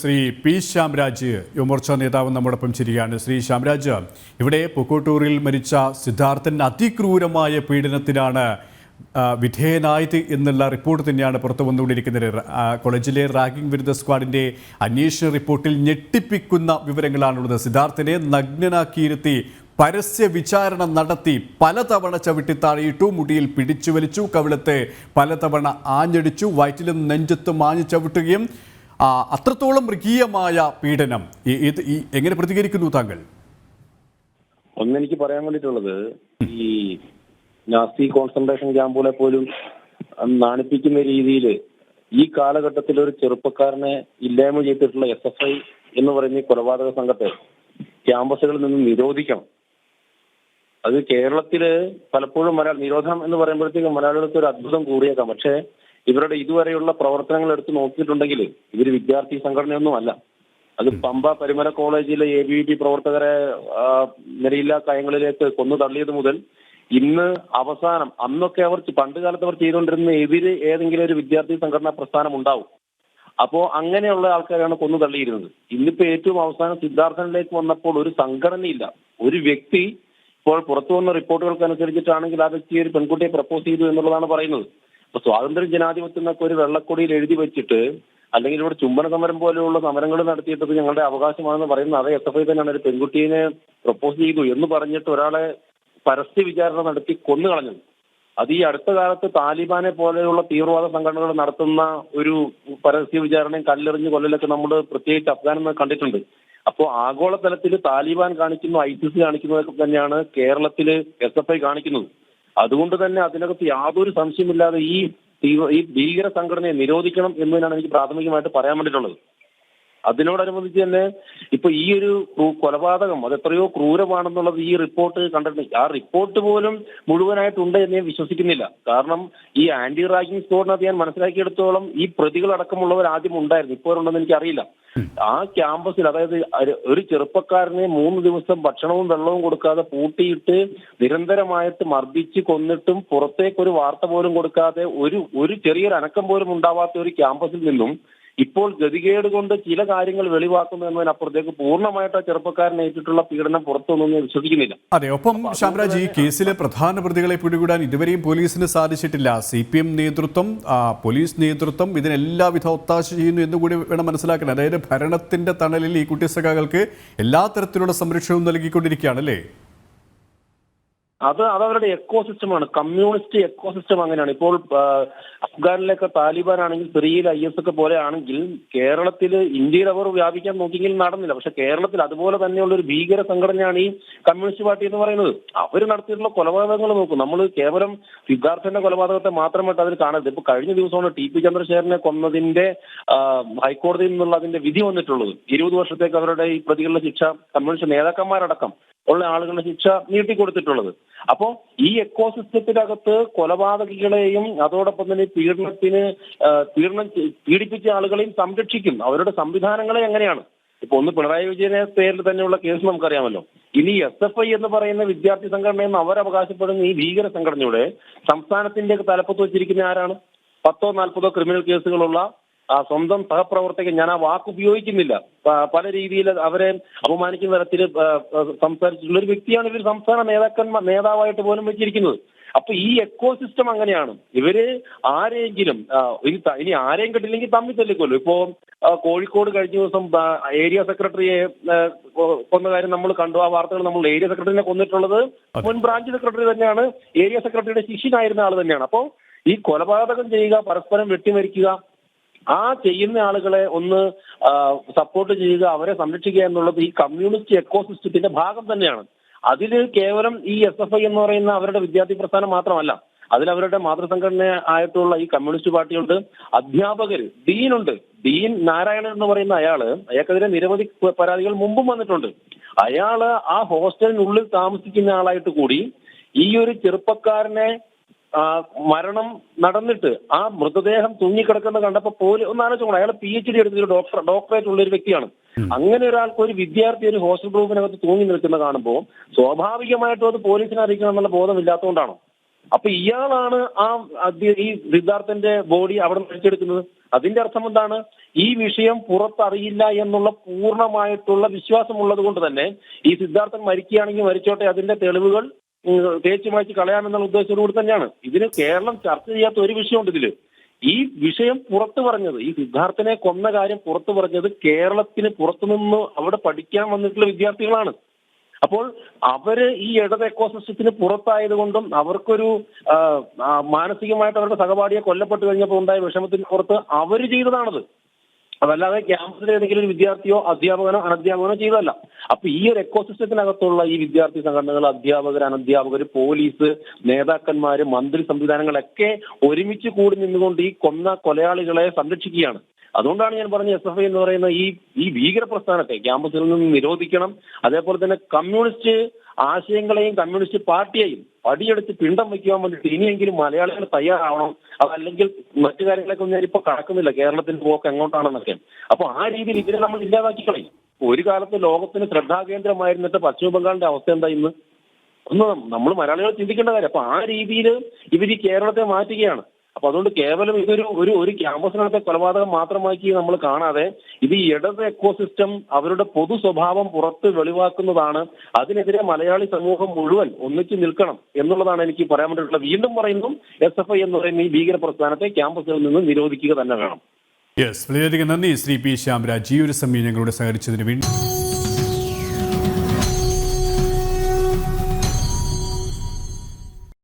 Shri P Shyamraj Yuva Morcha നേതാവ് നമ്മോടൊപ്പം ചിരിയാണ്. ശ്രീ ശ്യാംരാജ്, ഇവിടെ പൂക്കോട്ടൂരിൽ മരിച്ച സിദ്ധാർത്ഥൻ അതിക്രൂരമായ പീഡനത്തിനാണ് വിധേയനായത് എന്നുള്ള റിപ്പോർട്ട് തന്നെയാണ് പുറത്തു വന്നുകൊണ്ടിരിക്കുന്നത്. കോളേജിലെ റാഗിംഗ് വിരുദ്ധ സ്ക്വാഡിന്റെ അന്വേഷണ റിപ്പോർട്ടിൽ ഞെട്ടിപ്പിക്കുന്ന വിവരങ്ങളാണുള്ളത്. സിദ്ധാർത്ഥനെ നഗ്നനാക്കിയിരുത്തി പരസ്യ വിചാരണ നടത്തി പലതവണ ചവിട്ടിത്താഴെയിട്ടു, മുടിയിൽ പിടിച്ചു വലിച്ചു, കവിളത്തെ പലതവണ ആഞ്ഞടിച്ചു, വയറ്റിലും നെഞ്ചത്തും ആഞ്ഞു ചവിട്ടുകയും അത്രത്തോളം മൃഗീയമായ പീഡനം. എങ്ങനെ പ്രതികരിക്കുന്നു താങ്കൾ? ഒന്നെനിക്ക് പറയാൻ വേണ്ടിയിട്ടുള്ളത്, ഈ നാസി കോൺസെൻട്രേഷൻ ക്യാമ്പുകളെ പോലും നാണിപ്പിക്കുന്ന രീതിയിൽ ഈ കാലഘട്ടത്തിൽ ഒരു ചെറുപ്പക്കാരനെ ഇല്ലായ്മ ചെയ്തിട്ടുള്ള SFI എന്ന് പറയുന്ന ഈ കൊലപാതക സംഘത്തെ ക്യാമ്പസുകളിൽ നിന്ന് നിരോധിക്കണം. അത് കേരളത്തില് പലപ്പോഴും നിരോധനം എന്ന് പറയുമ്പോഴത്തേക്കും മലയാളികൾക്ക് ഒരു അത്ഭുതം കൂടിയേക്കാം. പക്ഷേ ഇവരുടെ ഇതുവരെയുള്ള പ്രവർത്തനങ്ങൾ എടുത്ത് നോക്കിയിട്ടുണ്ടെങ്കിൽ ഇവർ വിദ്യാർത്ഥി സംഘടനയൊന്നുമല്ല. അത് പമ്പ പരിമല കോളേജിലെ ABVP പ്രവർത്തകരെ നിലയില്ലാ കയങ്ങളിലേക്ക് കൊന്നു തള്ളിയത് മുതൽ ഇന്ന് അവസാനം, അന്നൊക്കെ അവർ പണ്ട് കാലത്ത് അവർ ചെയ്തുകൊണ്ടിരുന്ന എതിര് ഏതെങ്കിലും ഒരു വിദ്യാർത്ഥി സംഘടനാ പ്രസ്ഥാനം ഉണ്ടാവും. അപ്പോ അങ്ങനെയുള്ള ആൾക്കാരാണ് കൊന്നു തള്ളിയിരുന്നത്. ഇന്നിപ്പോ ഏറ്റവും അവസാനം സിദ്ധാർത്ഥനിലേക്ക് വന്നപ്പോൾ ഒരു സംഘടനയില്ല, ഒരു വ്യക്തി. ഇപ്പോൾ പുറത്തു വന്ന റിപ്പോർട്ടുകൾക്ക് അനുസരിച്ചിട്ടാണെങ്കിൽ ആ വ്യക്തി ഒരു പെൺകുട്ടിയെ പ്രപ്പോസ് ചെയ്തു എന്നുള്ളതാണ് പറയുന്നത്. അപ്പൊ സ്വാതന്ത്ര്യ ജനാധിപത്യം എന്നൊക്കെ ഒരു വെള്ളക്കൊടിയിൽ എഴുതി വെച്ചിട്ട്, അല്ലെങ്കിൽ ഇവിടെ ചുംബന സമരം പോലെയുള്ള സമരങ്ങൾ നടത്തിയിട്ടത് ഞങ്ങളുടെ അവകാശമാണെന്ന് പറയുന്നത് അതേ SFI തന്നെയാണ്. ഒരു പെൺകുട്ടീനെ പ്രപ്പോസ് ചെയ്തു എന്ന് പറഞ്ഞിട്ട് ഒരാളെ പരസ്യ വിചാരണ നടത്തി കൊന്നു കളഞ്ഞത്. അത് ഈ അടുത്ത കാലത്ത് താലിബാനെ പോലെയുള്ള തീവ്രവാദ സംഘടനകൾ നടത്തുന്ന ഒരു പരസ്യ വിചാരണയും കല്ലെറിഞ്ഞ് കൊല്ലലൊക്കെ നമ്മൾ പ്രത്യേകിച്ച് അഫ്ഗാനിൽ കണ്ടിട്ടുണ്ട്. അപ്പോൾ ആഗോളതലത്തിൽ താലിബാൻ കാണിക്കുന്നു, ISIS കാണിക്കുന്നതൊക്കെ തന്നെയാണ് കേരളത്തിൽ SFI കാണിക്കുന്നത്. അതുകൊണ്ട് തന്നെ അതിനകത്ത് യാതൊരു സംശയമില്ലാതെ ഈ ഭീകര സംഘടനയെ നിരോധിക്കണം എന്നതിനാണ് എനിക്ക് പ്രാഥമികമായിട്ട് പറയാൻ വേണ്ടിയിട്ടുള്ളത്. അതിനോടനുബന്ധിച്ച് തന്നെ ഇപ്പൊ ഈ ഒരു കൊലപാതകം അത് എത്രയോ ക്രൂരമാണെന്നുള്ളത് ഈ റിപ്പോർട്ട് കണ്ടിട്ടുണ്ട്. ആ റിപ്പോർട്ട് പോലും മുഴുവനായിട്ടുണ്ട് എന്ന് ഞാൻ വിശ്വസിക്കുന്നില്ല. കാരണം ഈ ആന്റി റാഗിംഗ് സ്ക്വാഡിനകത്ത് ഞാൻ മനസ്സിലാക്കിയെടുത്തോളം ഈ പ്രതികളടക്കമുള്ളവർ ആദ്യം ഉണ്ടായിരുന്നു, ഇപ്പോൾ ഉണ്ടെന്ന് എനിക്കറിയില്ല. ആ ക്യാമ്പസിൽ, അതായത് ഒരു ചെറുപ്പക്കാരനെ 3 ദിവസം ഭക്ഷണവും വെള്ളവും കൊടുക്കാതെ പൂട്ടിയിട്ട് നിരന്തരമായിട്ട് മർദ്ദിച്ച് കൊന്നിട്ടും പുറത്തേക്കൊരു വാർത്ത പോലും കൊടുക്കാതെ ഒരു ചെറിയൊരു അനക്കം പോലും ഉണ്ടാവാത്ത ഒരു ക്യാമ്പസിൽ നിന്നും ഇപ്പോൾ ഗതികേട് കൊണ്ട് ചില കാര്യങ്ങൾ വെളിവാക്കുന്നു എന്നതിനപ്പുറത്തേക്ക് പൂർണ്ണമായിട്ട് ചെറുപ്പക്കാരനെ ഏറ്റിട്ടുള്ള പീഡനം പുറത്തൊന്നും വിശ്വസിക്കുന്നില്ല. അതെ, ഒപ്പം ശ്യാംരാജ്, ഈ കേസിലെ പ്രധാന പ്രതികളെ പിടികൂടാൻ ഇതുവരെയും പോലീസിന് സാധിച്ചിട്ടില്ല. CPM നേതൃത്വം, പോലീസ് നേതൃത്വം ഇതിനെല്ലാവിധ ഒത്താശ ചെയ്യുന്നു എന്നുകൂടി വേണം മനസ്സിലാക്കാൻ. അതായത് ഭരണത്തിന്റെ തണലിൽ ഈ കുട്ടി സഖാക്കൾക്ക് എല്ലാ തരത്തിലുള്ള സംരക്ഷണവും നൽകിക്കൊണ്ടിരിക്കുകയാണ് അല്ലേ? അത് അവരുടെ എക്കോസിസ്റ്റമാണ്, കമ്മ്യൂണിസ്റ്റ് എക്കോസിസ്റ്റം അങ്ങനെയാണ്. ഇപ്പോൾ അഫ്ഗാനിലൊക്കെ താലിബാൻ ആണെങ്കിൽ, സിറിയയിൽ IS ഒക്കെ പോലെ ആണെങ്കിൽ കേരളത്തിൽ, ഇന്ത്യയിൽ അവർ വ്യാപിക്കാൻ നോക്കിയെങ്കിൽ നടന്നില്ല. പക്ഷെ കേരളത്തിൽ അതുപോലെ തന്നെയുള്ള ഒരു ഭീകര സംഘടനയാണ് ഈ കമ്മ്യൂണിസ്റ്റ് പാർട്ടി എന്ന് പറയുന്നത്. അവർ നടത്തിയിട്ടുള്ള കൊലപാതകങ്ങൾ നോക്കും. നമ്മൾ കേവലം സിദ്ധാർത്ഥന്റെ കൊലപാതകത്തെ മാത്രമായിട്ട് അതിൽ കാണരുത്. ഇപ്പൊ കഴിഞ്ഞ ദിവസമാണ് TP ചന്ദ്രശേഖരനെ കൊന്നതിന്റെ ഹൈക്കോടതിയിൽ നിന്നുള്ള അതിന്റെ വിധി വന്നിട്ടുള്ളത്. 20 വർഷത്തേക്ക് അവരുടെ ഈ പ്രതികളുടെ ശിക്ഷ, കമ്മ്യൂണിസ്റ്റ് നേതാക്കന്മാരടക്കം ഉള്ള ആളുകളുടെ ശിക്ഷ നീട്ടിക്കൊടുത്തിട്ടുള്ളത്. അപ്പോൾ ഈ എക്കോസിസ്റ്റത്തിനകത്ത് കൊലപാതകികളെയും അതോടൊപ്പം തന്നെ പീഡിപ്പിച്ച ആളുകളെയും സംരക്ഷിക്കും. അവരുടെ സംവിധാനങ്ങളെ എങ്ങനെയാണ്? ഇപ്പൊ ഒന്ന് പിണറായി വിജയനെ പേരിൽ തന്നെയുള്ള കേസ് നമുക്കറിയാമല്ലോ. ഇനി SFI എന്ന് പറയുന്ന വിദ്യാർത്ഥി സംഘടനയെന്ന് അവരവകാശപ്പെടുന്ന ഈ ഭീകര സംഘടനയുടെ സംസ്ഥാനത്തിന്റെ തലപ്പത്ത് വെച്ചിരിക്കുന്ന ആരാണ്? 10ഓ 40ഓ ക്രിമിനൽ കേസുകളുള്ള സ്വന്തം സഹപ്രവർത്തകൻ, ഞാൻ ആ വാക്ക് ഉപയോഗിക്കുന്നില്ല, പല രീതിയിൽ അവരെ അപമാനിക്കുന്ന തരത്തിൽ സംസാരിച്ചിട്ടുള്ള ഒരു വ്യക്തിയാണ് ഇവർ സംസ്ഥാന നേതാവായിട്ട് പോലും വെച്ചിരിക്കുന്നത്. അപ്പൊ ഈ എക്കോസിസ്റ്റം അങ്ങനെയാണ്. ഇവര് ആരെങ്കിലും ഇനി ആരെയും കിട്ടില്ലെങ്കിൽ തമ്മിൽ തല്ലിക്കൊല്ലും. ഇപ്പോ കോഴിക്കോട് കഴിഞ്ഞ ദിവസം ഏരിയ സെക്രട്ടറിയെ കൊന്ന കാര്യം നമ്മൾ കണ്ടു. ആ വാർത്തകൾ നമ്മൾ ഏരിയ സെക്രട്ടറിനെ കൊന്നിട്ടുള്ളത് മുൻ ബ്രാഞ്ച് സെക്രട്ടറി തന്നെയാണ്, ഏരിയ സെക്രട്ടറിയുടെ ശിഷ്യനായിരുന്ന ആൾ തന്നെയാണ്. അപ്പോൾ ഈ കൊലപാതകം ചെയ്യുക, പരസ്പരം വെട്ടിമരിക്കുക, ആ ചെയ്യുന്ന ആളുകളെ ഒന്ന് സപ്പോർട്ട് ചെയ്യുക, അവരെ സംരക്ഷിക്കുക എന്നുള്ളത് ഈ കമ്മ്യൂണിസ്റ്റ് എക്കോസിസ്റ്റത്തിന്റെ ഭാഗം തന്നെയാണ്. അതിൽ കേവലം ഈ SFI എന്ന് പറയുന്ന അവരുടെ വിദ്യാർത്ഥി പ്രസ്ഥാനം മാത്രമല്ല, അതിലവരുടെ മാതൃസംഘടന ആയിട്ടുള്ള ഈ കമ്മ്യൂണിസ്റ്റ് പാർട്ടിയുണ്ട്, അധ്യാപകര്, ഡീനുണ്ട്. ഡീൻ നാരായണൻ എന്ന് പറയുന്ന അയാൾക്കെതിരെ നിരവധി പരാതികൾ മുമ്പും വന്നിട്ടുണ്ട്. അയാള് ആ ഹോസ്റ്റലിനുള്ളിൽ താമസിക്കുന്ന ആളായിട്ട് കൂടി ഈ ഒരു ചെറുപ്പക്കാരനെ മരണം നടന്നിട്ട് ആ മൃതദേഹം തൂങ്ങിക്കിടക്കുന്ന കണ്ടപ്പോ ഒന്ന് ആലോചിച്ചോളൂ, അയാൾ PhD എടുത്തൊരു ഡോക്ടറേറ്റ് ഉള്ള ഒരു വ്യക്തിയാണ്. അങ്ങനെ ഒരാൾക്ക്, ഒരു വിദ്യാർത്ഥി ഒരു ഹോസ്റ്റൽ ഗ്രൂപ്പിനകത്ത് തൂങ്ങി നിൽക്കുന്ന കാണുമ്പോൾ സ്വാഭാവികമായിട്ടും അത് പോലീസിനെ അറിയിക്കണം എന്നുള്ള ബോധമില്ലാത്തതുകൊണ്ടാണോ? അപ്പൊ ഇയാളാണ് ഈ സിദ്ധാർത്ഥന്റെ ബോഡി അവിടെ മരിച്ചെടുക്കുന്നത്. അതിന്റെ അർത്ഥം എന്താണ്? ഈ വിഷയം പുറത്തറിയില്ല എന്നുള്ള പൂർണ്ണമായിട്ടുള്ള വിശ്വാസമുള്ളത് കൊണ്ട് തന്നെ ഈ സിദ്ധാർത്ഥൻ മരിക്കുകയാണെങ്കിൽ മരിച്ചോട്ടെ, അതിന്റെ തെളിവുകൾ തേച്ചു മാറ്റി കളയാമെന്നുള്ള ഉദ്ദേശത്തോടു കൂടി തന്നെയാണ്. ഇതിന് കേരളം ചർച്ച ചെയ്യാത്ത ഒരു വിഷയമുണ്ട് ഇതില്. ഈ വിഷയം പുറത്തു പറഞ്ഞത്, ഈ സിദ്ധാർത്ഥനെ കൊന്ന കാര്യം പുറത്തു പറഞ്ഞത് കേരളത്തിന് പുറത്തുനിന്ന് അവിടെ പഠിക്കാൻ വന്നിട്ടുള്ള വിദ്യാർത്ഥികളാണ്. അപ്പോൾ അവര് ഈ ഇടത് എക്കോസിസ്റ്റത്തിന് പുറത്തായതുകൊണ്ടും അവർക്കൊരു മാനസികമായിട്ട് അവരുടെ സഹപാഠിയെ കൊല്ലപ്പെട്ട് കഴിഞ്ഞപ്പോൾ ഉണ്ടായ വിഷമത്തിന് പുറത്ത് അവര് ചെയ്തതാണത്. അതല്ലാതെ ക്യാമ്പസിലെ ഏതെങ്കിലും ഒരു വിദ്യാർത്ഥിയോ അധ്യാപകനോ അനധ്യാപകനോ ചെയ്തതല്ല. അപ്പൊ ഈ ഒരു എക്കോസിസ്റ്റത്തിനകത്തുള്ള ഈ വിദ്യാർത്ഥി സംഘടനകൾ, അധ്യാപകർ, അനധ്യാപകർ, പോലീസ്, നേതാക്കന്മാര്, മന്ത്രി സംവിധാനങ്ങളൊക്കെ ഒരുമിച്ച് കൂടി നിന്നുകൊണ്ട് ഈ കൊലയാളികളെ സംരക്ഷിക്കുകയാണ്. അതുകൊണ്ടാണ് ഞാൻ പറഞ്ഞ SFI എന്ന് പറയുന്ന ഈ ഭീകര പ്രസ്ഥാനത്തെ ക്യാമ്പസിൽ നിന്ന് നിരോധിക്കണം. അതേപോലെ തന്നെ കമ്മ്യൂണിസ്റ്റ് ആശയങ്ങളെയും കമ്മ്യൂണിസ്റ്റ് പാർട്ടിയെയും പടിയെടുത്ത് പിണ്ടം വയ്ക്കുവാൻ വേണ്ടിയിട്ട് ഇനിയെങ്കിലും മലയാളികൾ തയ്യാറാവണം. അതല്ലെങ്കിൽ മറ്റു കാര്യങ്ങളൊക്കെ ഞാനിപ്പോ കടക്കുന്നില്ല, കേരളത്തിന്റെ പോക്ക് എങ്ങോട്ടാണെന്നൊക്കെ. അപ്പൊ ആ രീതിയിൽ ഇതിനെ നമ്മൾ ഇല്ലാതാക്കി കളയും. ഒരു കാലത്ത് ലോകത്തിന് ശ്രദ്ധാകേന്ദ്രമായിരുന്നിട്ട് പശ്ചിമ ബംഗാളിന്റെ അവസ്ഥ എന്താ ഇന്ന്? ഒന്ന് നമ്മൾ മലയാളികൾ ചിന്തിക്കേണ്ട കാര്യം. അപ്പൊ ആ രീതിയിൽ ഇവർ ഈ കേരളത്തെ മാറ്റുകയാണ്. അപ്പൊ അതുകൊണ്ട് കേവലം ഇതൊരു ഒരു ക്യാമ്പസിനകത്തെ കൊലപാതകം മാത്രമാക്കി നമ്മൾ കാണാതെ ഇത് ഈ ഇടത് എക്കോസിസ്റ്റം അവരുടെ പൊതു സ്വഭാവം പുറത്ത് വെളിവാക്കുന്നതാണ്. അതിനെതിരെ മലയാളി സമൂഹം മുഴുവൻ ഒന്നിച്ചു നിൽക്കണം എന്നുള്ളതാണ് എനിക്ക് പറയാൻ വേണ്ടിയിട്ടുള്ളത്. വീണ്ടും പറയുന്നു, SFI എന്ന് പറയുന്ന ഈ ഭീകര പ്രസ്ഥാനത്തെ ക്യാമ്പസിൽ നിന്ന് നിരോധിക്കുക തന്നെ വേണം. യെസ്, വളരെയധികം നന്ദി ശ്രീ പി. ശ്യാംരാജ്. ഈ ഒരു സമയം ഞങ്ങളോട് സഹകരിച്ചതിന് വേണ്ടി.